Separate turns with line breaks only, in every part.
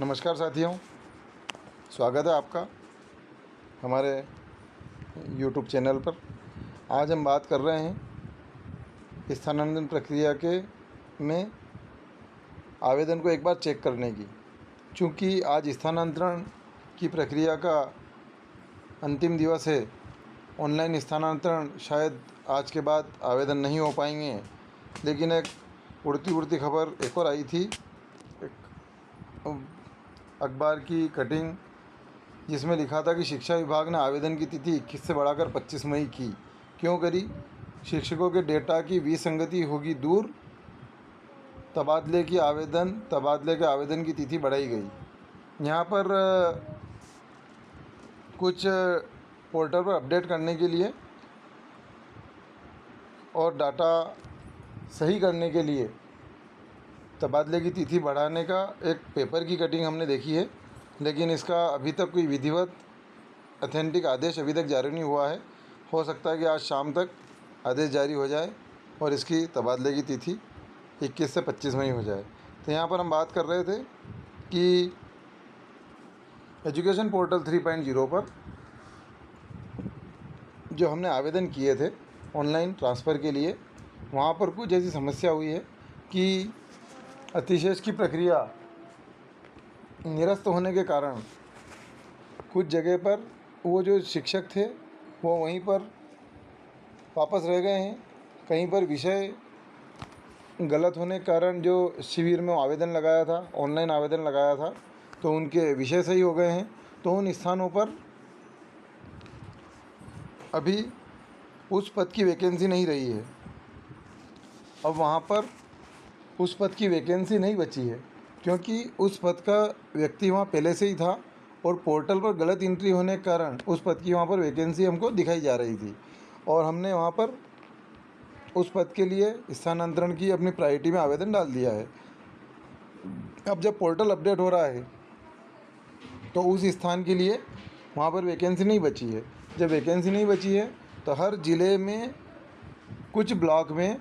नमस्कार साथियों, स्वागत है आपका हमारे YouTube चैनल पर। आज हम बात कर रहे हैं स्थानांतरण प्रक्रिया के में आवेदन को एक बार चेक करने की। चूँकि आज स्थानांतरण की प्रक्रिया का अंतिम दिवस है, ऑनलाइन स्थानांतरण शायद आज के बाद आवेदन नहीं हो पाएंगे। लेकिन एक उड़ती खबर एक और आई थी, एक अखबार की कटिंग, जिसमें लिखा था कि शिक्षा विभाग ने आवेदन की तिथि 21 से बढ़ाकर 25 मई की। क्यों करी? शिक्षकों के डेटा की विसंगति होगी दूर, तबादले के आवेदन की तिथि बढ़ाई गई। यहाँ पर कुछ पोर्टल पर अपडेट करने के लिए और डाटा सही करने के लिए तबादले की तिथि बढ़ाने का एक पेपर की कटिंग हमने देखी है। लेकिन इसका अभी तक कोई विधिवत अथेंटिक आदेश अभी तक जारी नहीं हुआ है। हो सकता है कि आज शाम तक आदेश जारी हो जाए और इसकी तबादले की तिथि 21 से 25 मई हो जाए। तो यहाँ पर हम बात कर रहे थे कि एजुकेशन पोर्टल 3.0 पर जो हमने आवेदन किए थे ऑनलाइन ट्रांसफ़र के लिए, वहाँ पर कुछ ऐसी समस्या हुई है कि अतिशेष की प्रक्रिया निरस्त होने के कारण कुछ जगह पर वो जो शिक्षक थे वो वहीं पर वापस रह गए हैं। कहीं पर विषय गलत होने के कारण जो शिविर में आवेदन लगाया था, ऑनलाइन आवेदन लगाया था, तो उनके विषय सही हो गए हैं। तो उन स्थानों पर अभी उस पद की वैकेंसी नहीं रही है। अब वहाँ पर उस पद की वैकेंसी नहीं बची है, क्योंकि उस पद का व्यक्ति वहाँ पहले से ही था और पोर्टल पर गलत एंट्री होने के कारण उस पद की वहाँ पर वैकेंसी हमको दिखाई जा रही थी और हमने वहाँ पर उस पद के लिए स्थानांतरण की अपनी प्रायोरिटी में आवेदन डाल दिया है। अब जब पोर्टल अपडेट हो रहा है तो उस स्थान के लिए वहाँ पर वैकेंसी नहीं बची है। जब वैकेंसी नहीं बची है तो हर ज़िले में कुछ ब्लॉक में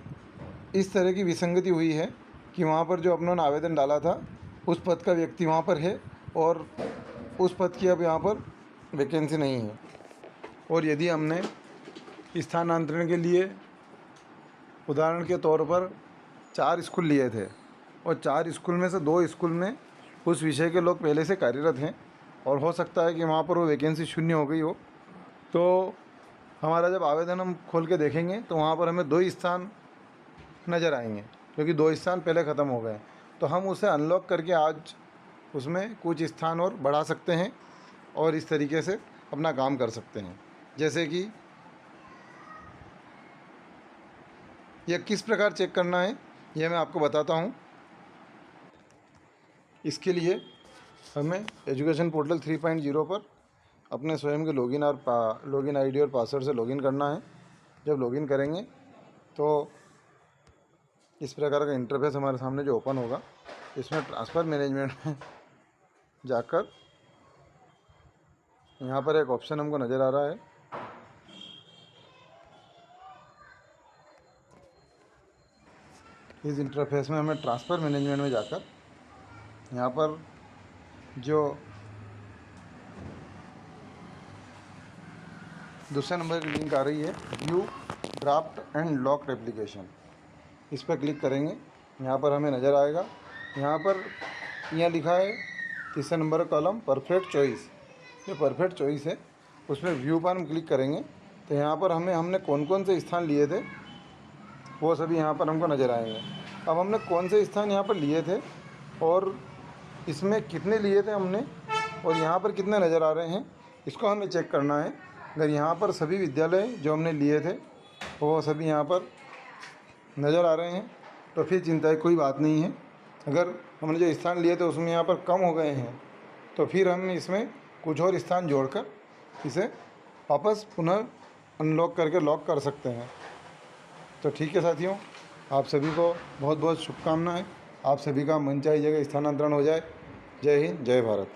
इस तरह की विसंगति हुई है कि वहाँ पर जो अपनों ने आवेदन डाला था उस पद का व्यक्ति वहाँ पर है और उस पद की अब यहाँ पर वैकेंसी नहीं है। और यदि हमने स्थानांतरण के लिए उदाहरण के तौर पर 4 स्कूल लिए थे और 4 स्कूल में से 2 स्कूल में उस विषय के लोग पहले से कार्यरत हैं और हो सकता है कि वहाँ पर वो वैकेंसी शून्य हो गई हो, तो हमारा जब आवेदन हम खोल के देखेंगे तो वहाँ पर हमें 2 ही स्थान नज़र आएंगे, क्योंकि 2 स्थान पहले ख़त्म हो गए। तो हम उसे अनलॉक करके आज उसमें कुछ स्थान और बढ़ा सकते हैं और इस तरीके से अपना काम कर सकते हैं। जैसे कि यह किस प्रकार चेक करना है यह मैं आपको बताता हूँ। इसके लिए हमें एजुकेशन पोर्टल 3.0 पर अपने स्वयं के लॉगिन आईडी और पासवर्ड से लॉगिन करना है। जब लॉगिन करेंगे तो इस प्रकार का इंटरफेस हमारे सामने जो ओपन होगा, इसमें ट्रांसफ़र मैनेजमेंट में जाकर यहाँ पर एक ऑप्शन हमको नज़र आ रहा है, इस इंटरफेस में हमें ट्रांसफ़र मैनेजमेंट में जाकर यहाँ पर जो दूसरे नंबर की लिंक आ रही है view draft and locked application, इस पर क्लिक करेंगे। यहाँ पर हमें नज़र आएगा, यहाँ लिखा है तीसरे नंबर का कॉलम परफेक्ट चॉइस। ये परफेक्ट चॉइस है, उसमें व्यू पर हम क्लिक करेंगे तो यहाँ पर हमने कौन कौन से स्थान लिए थे वो सभी यहाँ पर हमको नज़र आएंगे। अब हमने कौन से स्थान यहाँ पर लिए थे और इसमें कितने लिए थे हमने और यहाँ पर कितने नज़र आ रहे हैं, इसको हमें चेक करना है। अगर यहाँ पर सभी विद्यालय जो हमने लिए थे वो सभी यहाँ पर नज़र आ रहे हैं तो फिर चिंता की कोई बात नहीं है। अगर हमने जो स्थान लिए थे उसमें यहाँ पर कम हो गए हैं तो फिर हम इसमें कुछ और स्थान जोड़कर इसे वापस पुनः अनलॉक करके लॉक कर सकते हैं। तो ठीक है साथियों, आप सभी को बहुत बहुत शुभकामनाएं। आप सभी का मनचाही जगह स्थानांतरण हो जाए। जय हिंद, जय भारत।